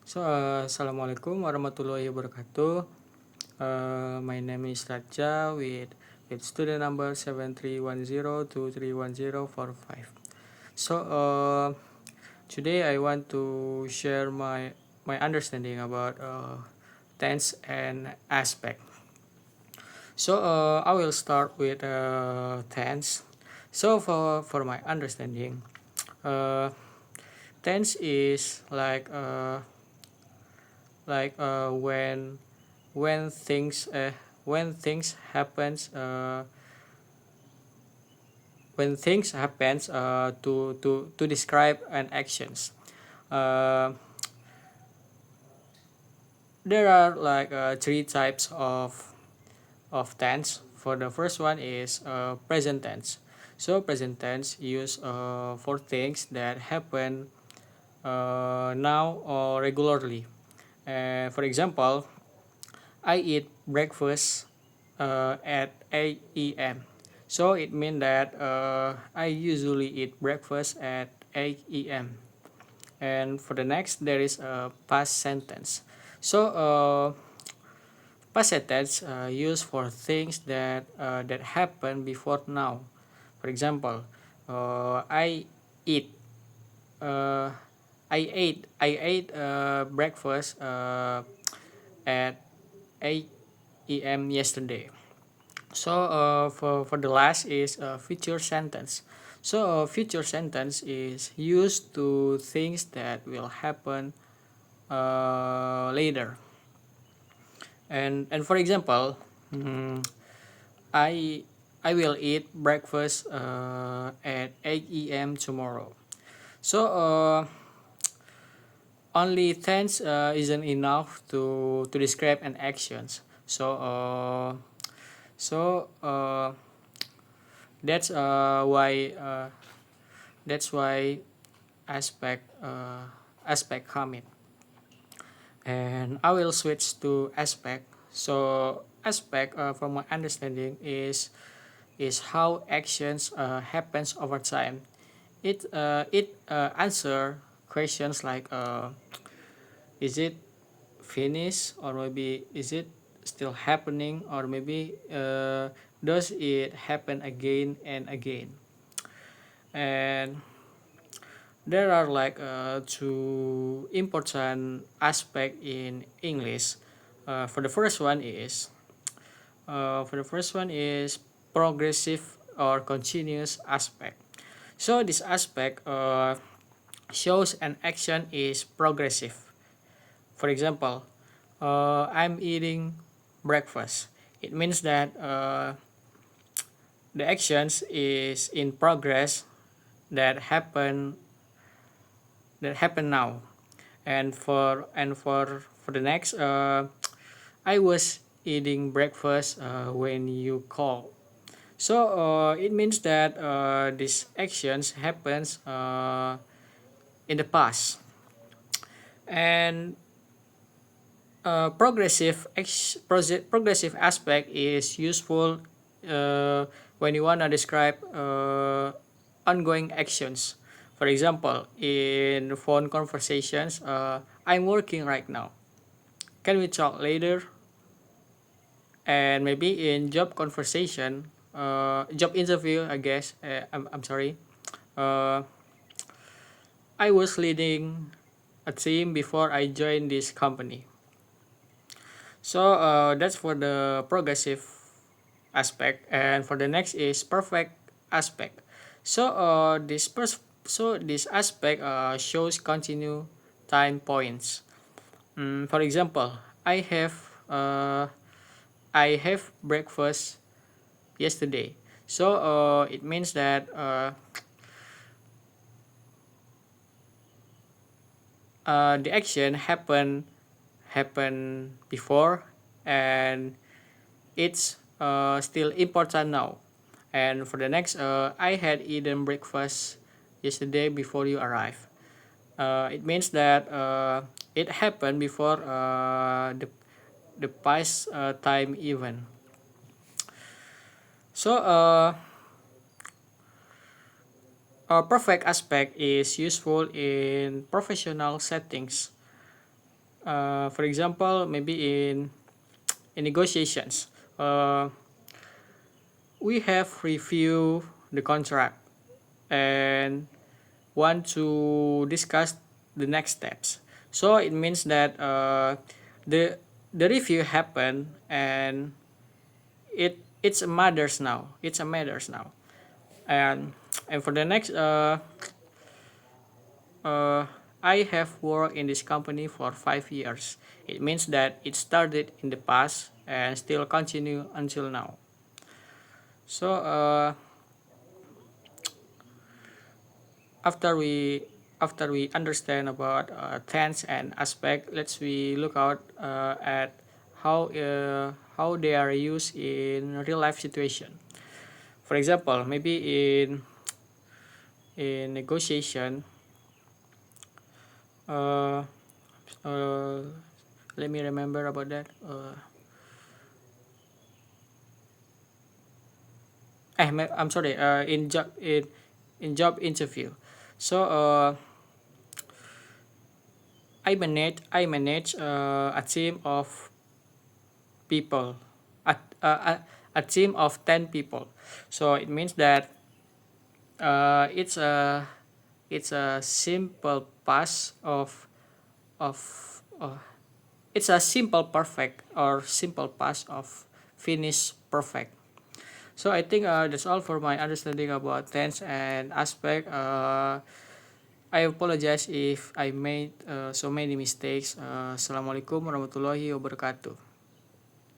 Assalamualaikum warahmatullahi wabarakatuh. My name is Raja with student number 7310231045. So, today I want to share my understanding about tense and aspect. I will start with tense. For my understanding, uh, tense is when things when things happens to describe an actions. uh, there are three types of tense. For the first one is present tense. Present tense used for things that happen now or regularly. For example, I eat breakfast at 8 a.m. So it means that I usually eat breakfast at 8 a.m. And for the next, there is a past sentence. So past sentence used for things that happen before now. For example, I eat. Uh, I ate breakfast at 8 a.m. yesterday. For the last is a future sentence. Future sentence is used to things that will happen later. And for example, I I will eat breakfast at 8 a.m. tomorrow. So only tense isn't enough to describe an actions. So that's why aspect come in. And I will switch to aspect. Aspect, from my understanding, is how actions happens over time. It answer questions like is it finished, or maybe is it still happening, or maybe does it happen again and again. And there are two important aspect in English. For the first one is progressive or continuous aspect. So this aspect shows an action is progressive. For example, I'm eating breakfast. It means that the actions is in progress that happen now. And for the next, I was eating breakfast when you call. So it means that these actions happens in the past. And progressive aspect is useful when you wanna describe ongoing actions. For example, in phone conversations, I'm working right now. Can we talk later? And maybe in job conversation, job interview, I guess. I'm sorry. Uh, I was leading a team before I joined this company. That's for the progressive aspect, and for the next is perfect aspect. This aspect shows continue time points. For example, I have uh, I have breakfast yesterday. It means that the action happened before, and it's still important now. And for the next, I had eaten breakfast yesterday before you arrived. It means that it happened before the past time event. So a perfect aspect is useful in professional settings. For example, maybe in negotiations, uh, we have reviewed the contract and want to discuss the next steps. So it means that the the review happened, and it's a matters now. It's a matters now. And for the next, uh, I have worked in this company for 5 years. It means that it started in the past and still continue until now. So after we understand about tense and aspect, let's we look out at how they are used in real life situation. For example, maybe in negotiation, uh, uh, let me remember about that. I'm sorry. In job interview, so I manage a team of people, a team of 10 people. So it means that uh, it's a it's a simple pass of it's a simple perfect or simple pass of finish perfect. So I think that's all for my understanding about tense and aspect. I apologize if I made so many mistakes. Assalamualaikum warahmatullahi wabarakatuh.